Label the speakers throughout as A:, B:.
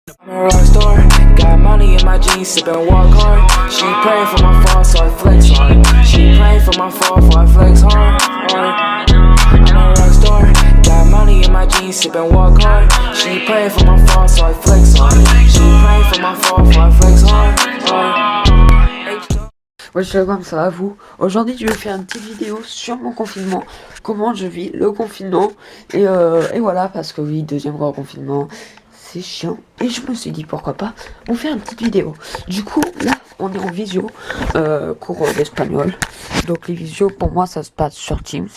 A: I'm a rock star, got money in my jeans, sippin' walk hard. She praying for my fall, so I flex hard. She praying for my fall, so I flex hard. I'm a rock star, got money in my jeans, sippin' walk hard. She praying for my fall, so I flex hard. She praying for my fall, so I flex hard.
B: Ouais, je sais pas comment ça va vous. Aujourd'hui, je vais faire une petite vidéo sur mon confinement, comment je vis le confinement. Et voilà, parce que oui, deuxième grand confinement, c'est chiant. Et je me suis dit, pourquoi pas, on fait une petite vidéo. Du coup, là, on est en visio, cours d'espagnol. Donc les visios, pour moi, ça se passe sur Teams.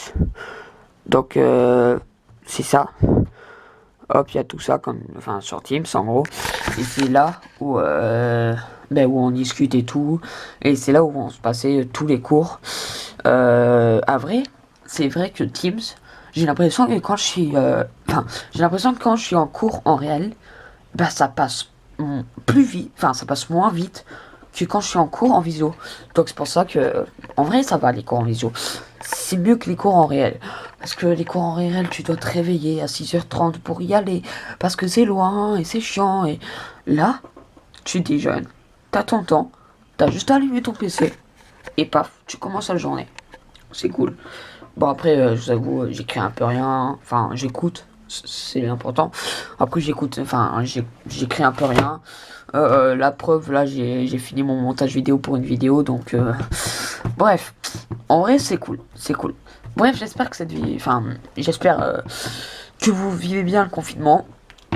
B: Donc, c'est ça. Hop, il y a tout ça comme, enfin, sur Teams en gros. Et c'est là où, où on discute et tout. Et c'est là où vont se passer tous les cours. À vrai, c'est vrai que Teams, j'ai l'impression que quand je suis, j'ai l'impression que quand je suis en cours en réel, bah ça passe plus vite, enfin ça passe moins vite que quand je suis en cours en visio. Donc c'est pour ça que, en vrai, ça va les cours en visio. C'est mieux que les cours en réel. Parce que les cours en réel, tu dois te réveiller à 6h30 pour y aller. Parce que c'est loin et c'est chiant. Et là, tu déjeunes, t'as ton temps, t'as juste à allumer ton PC. Et paf, tu commences la journée. C'est cool. Bon après, je vous avoue, j'écris un peu rien. Enfin, j'écoute, c'est important. Après, j'écoute, enfin, j'écris un peu rien. La preuve, là, j'ai fini mon montage vidéo pour une vidéo. Donc, bref. En vrai, c'est cool. C'est cool. Bref, j'espère que cette vie... Enfin, j'espère que vous vivez bien le confinement.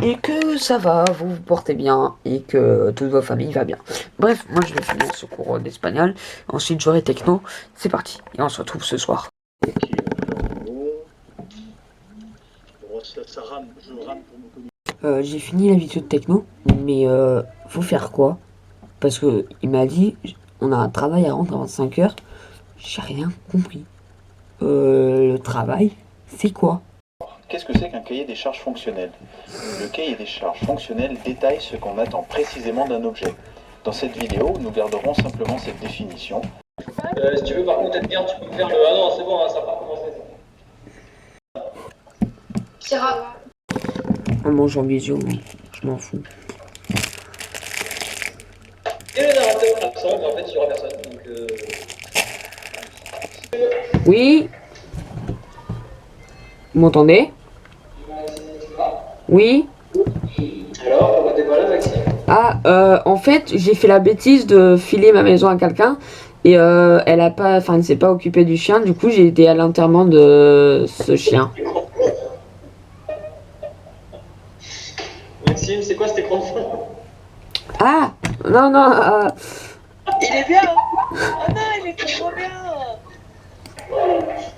B: Et que ça va, vous vous portez bien. Et que toute votre famille va bien. Bref, moi je vais finir ce cours d'espagnol. Ensuite, j'aurai techno. C'est parti. Et on se retrouve ce soir. J'ai fini la vidéo de techno. Mais faut faire quoi? Parce que il m'a dit, on a un travail à rendre avant 5h. J'ai rien compris. Le travail, c'est quoi?
C: Qu'est-ce que c'est qu'un cahier des charges fonctionnel? Le cahier des charges fonctionnel détaille ce qu'on attend précisément d'un objet. Dans cette vidéo, nous garderons simplement cette définition.
D: Si tu veux par contre être bien, tu peux faire le... Ah non, c'est bon, hein, ça va commencer.
E: Syrah.
B: On mange en visio, je m'en fous.
D: Et le narrateur absent, mais en fait il n'y aura personne. Donc,
B: Oui? Vous m'entendez? Oui?
D: alors, pourquoi t'es pas là, Maxime?
B: Ah, en fait, j'ai fait la bêtise de filer ma maison à quelqu'un. Et elle a pas, enfin, elle s'est pas occupée du chien. Du coup, j'ai été à l'enterrement de ce chien.
D: Maxime, c'est quoi cet écran de fond?
B: Ah! Non, non,
E: Il est bien. Oh non, il est trop bien.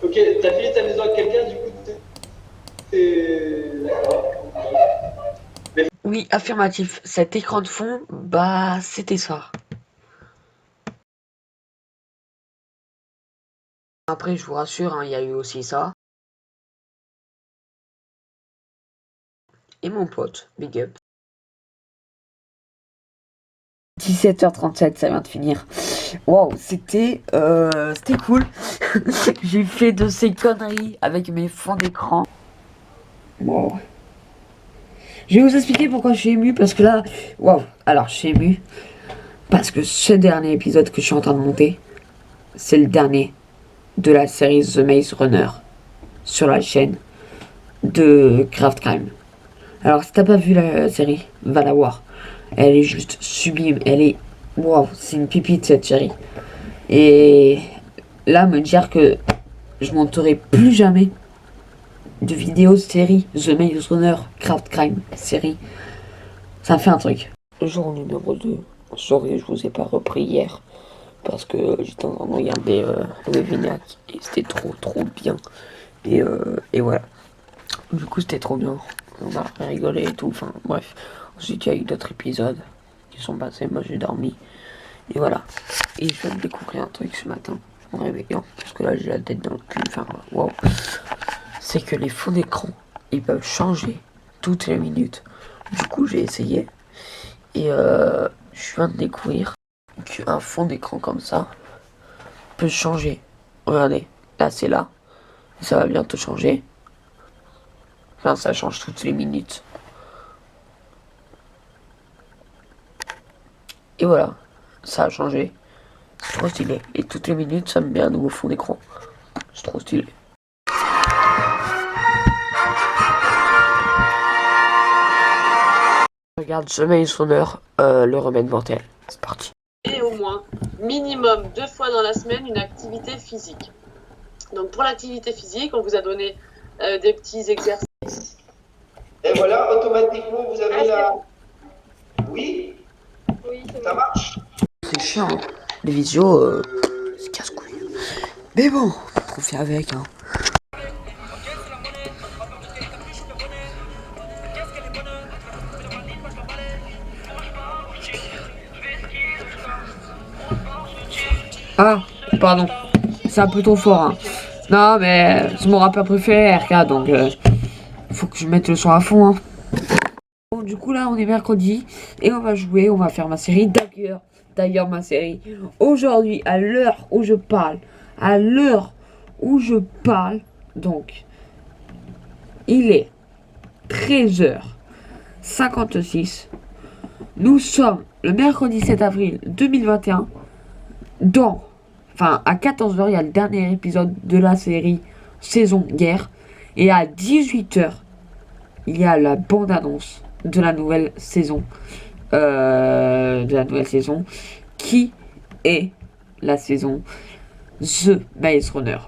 D: Ok, t'as filé ta maison à quelqu'un, du coup t'es... D'accord.
B: oui, affirmatif. Cet écran de fond, bah, c'était ça. Après, je vous rassure, hein, il y a eu aussi ça. Et mon pote, big up. 17h37, ça vient de finir. Waouh, c'était cool. J'ai fait de ces conneries avec mes fonds d'écran. Waouh. Je vais vous expliquer pourquoi je suis ému, parce que là, waouh. Alors, je suis ému parce que ce dernier épisode que je suis en train de monter, c'est le dernier de la série The Maze Runner sur la chaîne de Craft Crime. Alors, si t'as pas vu la série, va la voir. Elle est juste sublime. Elle est... Waouh, c'est une pipite cette série. Et là, me dire que je monterai plus jamais de vidéos de série The Maze Runner, Craft Crime, série, ça me fait un truc. Jour numéro 2. Sorry, je vous ai pas repris hier. Parce que j'étais en train de regarder le Vinac. Et c'était trop bien. Et voilà. Du coup, c'était trop bien. On a rigolé et tout. Enfin, bref. Ensuite, il y a eu d'autres épisodes qui sont passés. Moi, j'ai dormi. Et voilà. Et je viens de découvrir un truc ce matin. En me réveillant. Parce que là, j'ai la tête dans le cul. Enfin, waouh. C'est que les fonds d'écran, ils peuvent changer toutes les minutes. Du coup, j'ai essayé. Et je viens de découvrir qu'un fond d'écran comme ça peut changer. Regardez. Là, c'est là. Ça va bientôt changer. Enfin, ça change toutes les minutes. Et voilà, ça a changé. C'est trop stylé. Et toutes les minutes, ça me met un nouveau fond d'écran. C'est trop stylé. Regarde, sommeil sonneur, le remède mortel. C'est parti.
E: Et au moins, minimum 2 fois dans la semaine, une activité physique. Donc pour l'activité physique, on vous a donné des petits exercices.
D: Et voilà, automatiquement, vous avez la... Oui,
E: Oui,
D: ça marche.
B: C'est chiant, hein. Les visios, c'est casse-couille. Mais bon, on fait avec, hein. Ah, pardon. C'est un peu trop fort, hein. Non, mais c'est mon rappeur préféré, RK, donc faut que je mette le son à fond, hein. Bon, du coup, là, on est mercredi et on va jouer, on va faire ma série. D'ailleurs, ma série. Aujourd'hui, à l'heure où je parle, donc, il est 13h56. Nous sommes le mercredi 7 avril 2021. À 14h, il y a le dernier épisode de la série Saison Guerre. Et à 18h, il y a la bande-annonce de la nouvelle saison. Qui est la saison The Maze Runner.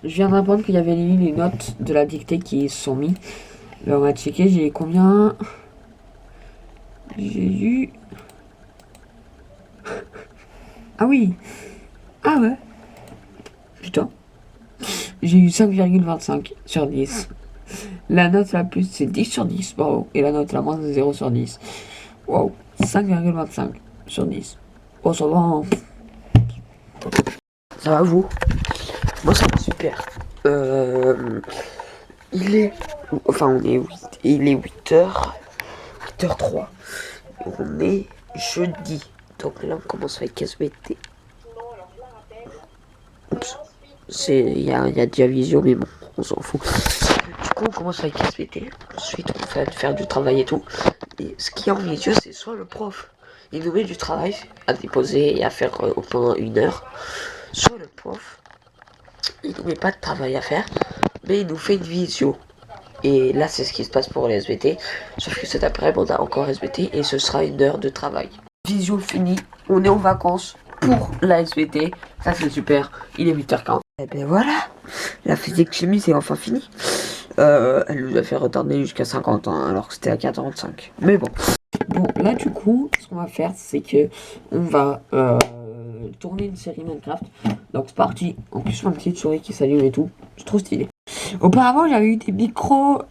B: Je viens d'apprendre qu'il y avait les notes de la dictée qui se sont mis. Là, on va checker, j'ai combien? J'ai eu... Ah oui. Ah ouais. Putain. J'ai eu 5,25 sur 10. La note la plus, c'est 10 sur 10. Bravo. Et la note la moins, c'est 0 sur 10. Wow. 5,25 sur 10. Oh, ça va, hein. Ça va, vous? Moi, ça va super. Il est 8h03. On est jeudi. Donc là, on commence avec SBT. Oups. Il y a déjà visio, mais bon, on s'en fout. Du coup, on commence avec SBT. Ensuite, on va faire du travail et tout. Et ce qui est en visio, c'est soit le prof, il nous met du travail à déposer et à faire pendant 1 heure. Soit le prof, il nous met pas de travail à faire, mais il nous fait une visio. Et là, c'est ce qui se passe pour les SBT. Sauf que cet après-midi, on a encore SBT et ce sera 1 heure de travail. Visio fini, on est en vacances pour la SBT. Ça, c'est super. Il est 8h40. Et ben voilà, la physique chimie, c'est enfin fini. Elle nous a fait retarder jusqu'à 50 ans, alors que c'était à 45. Mais bon. Bon, là, du coup, ce qu'on va faire, c'est que on va tourner une série Minecraft. Donc, c'est parti. En plus, ma petite souris qui s'allume et tout. C'est trop stylé. Auparavant, j'avais eu des micros,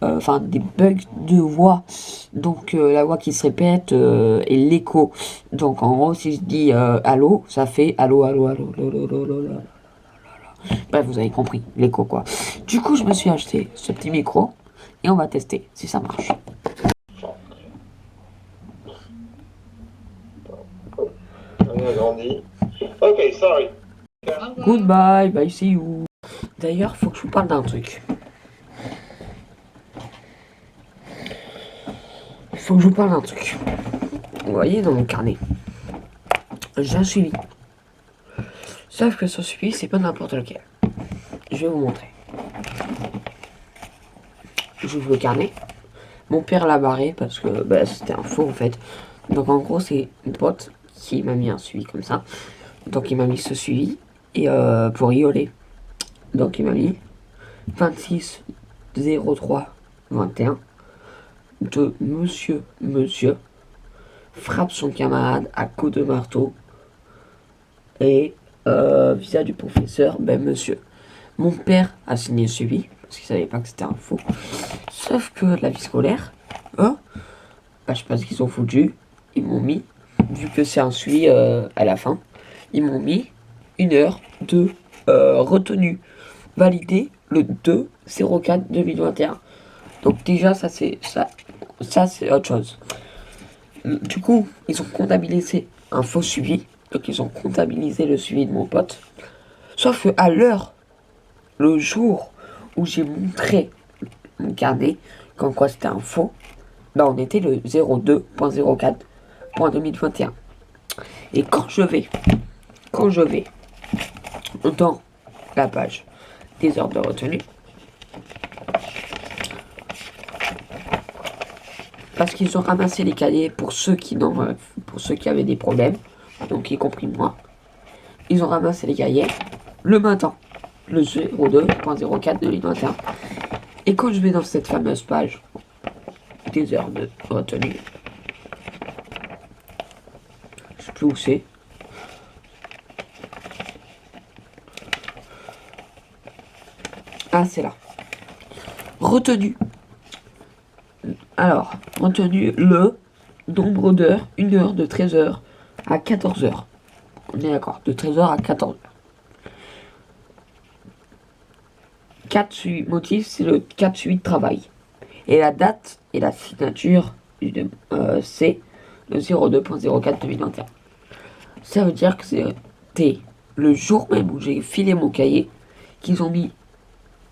B: des bugs de voix. Donc, la voix qui se répète et l'écho. Donc, en gros, si je dis allô, ça fait allô, allô, allô, allô, allô, allô, allô. Bref, vous avez compris, l'écho quoi. Du coup, je me suis acheté ce petit micro et on va tester si ça marche.
D: On a grandi. Ok, sorry.
B: Goodbye, bye, see you. D'ailleurs, faut que je vous parle d'un truc. Vous voyez dans mon carnet, j'ai un suivi. Sauf que ce suivi, c'est pas n'importe lequel. Je vais vous montrer. J'ouvre le carnet. Mon père l'a barré parce que c'était un faux en fait. Donc en gros, c'est une pote qui m'a mis un suivi comme ça. Donc il m'a mis ce suivi et pour rigoler. Donc il m'a mis 26 03 21 de monsieur frappe son camarade à coups de marteau et visa du professeur, monsieur. Mon père a signé le suivi parce qu'il savait pas que c'était un faux. Sauf que la vie scolaire, je sais pas ce qu'ils ont foutu. Ils m'ont mis, vu que c'est un suivi à la fin, ils m'ont mis 1 heure de retenue validée le 2/04/2021. Donc déjà ça c'est autre chose. Du coup, ils ont comptabilisé un faux suivi. Donc ils ont comptabilisé le suivi de mon pote. Sauf que à l'heure, le jour où j'ai montré mon carnet, comme quoi c'était un faux, on était le 02.04.2021. Et quand je vais dans la page des heures de retenue, parce qu'ils ont ramassé les cahiers pour ceux qui avaient des problèmes, donc y compris moi, ils ont ramassé les cahiers le matin, le 02.04 2021. Et quand je vais dans cette fameuse page des heures de retenue, je sais plus où c'est. Ah, c'est là. Retenu. Alors, retenu le nombre d'heures, 1 heure de 13h à 14h. On est d'accord, de 13h à 14h. 4 suivi motif, c'est le 4 suivi de travail. Et la date et la signature, c'est le 02.04 2021. Ça veut dire que c'était le jour même où j'ai filé mon cahier qu'ils ont mis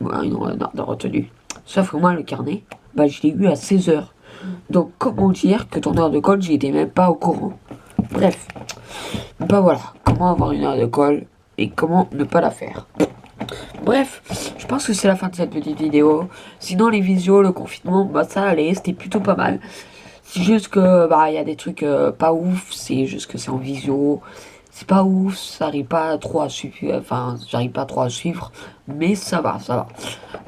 B: une heure de retenue. Sauf que moi, le carnet, je l'ai eu à 16h. Donc, comment dire que ton heure de colle, j'y étais même pas au courant. Bref. Voilà. Comment avoir une heure de colle et comment ne pas la faire. Bref, je pense que c'est la fin de cette petite vidéo. Sinon, les visios, le confinement, ça allait, c'était plutôt pas mal. C'est juste que, il y a des trucs pas ouf, c'est juste que c'est en visio. C'est pas ouf, j'arrive pas trop à suivre, mais ça va.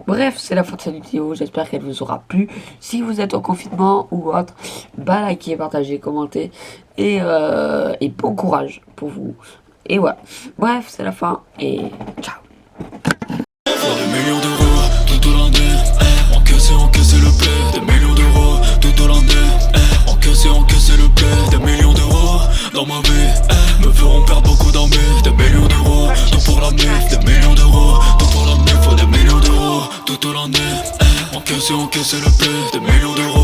B: Bref, c'est la fin de cette vidéo, j'espère qu'elle vous aura plu. Si vous êtes en confinement ou autre, likez, partagez, commentez, et bon courage pour vous. Et voilà, bref, c'est la fin, et ciao.
F: Faire des millions d'euros tout au l'année, encaisser le blé. Des millions d'euros tout au l'année, encaisser le blé. Des millions d'euros dans ma vie, me feront perdre beaucoup d'armées. Des millions d'euros, tout pour la mif. Des millions d'euros, tout pour la mif. Faut des millions d'euros tout au l'année, encaisser le blé. Des millions d'euros.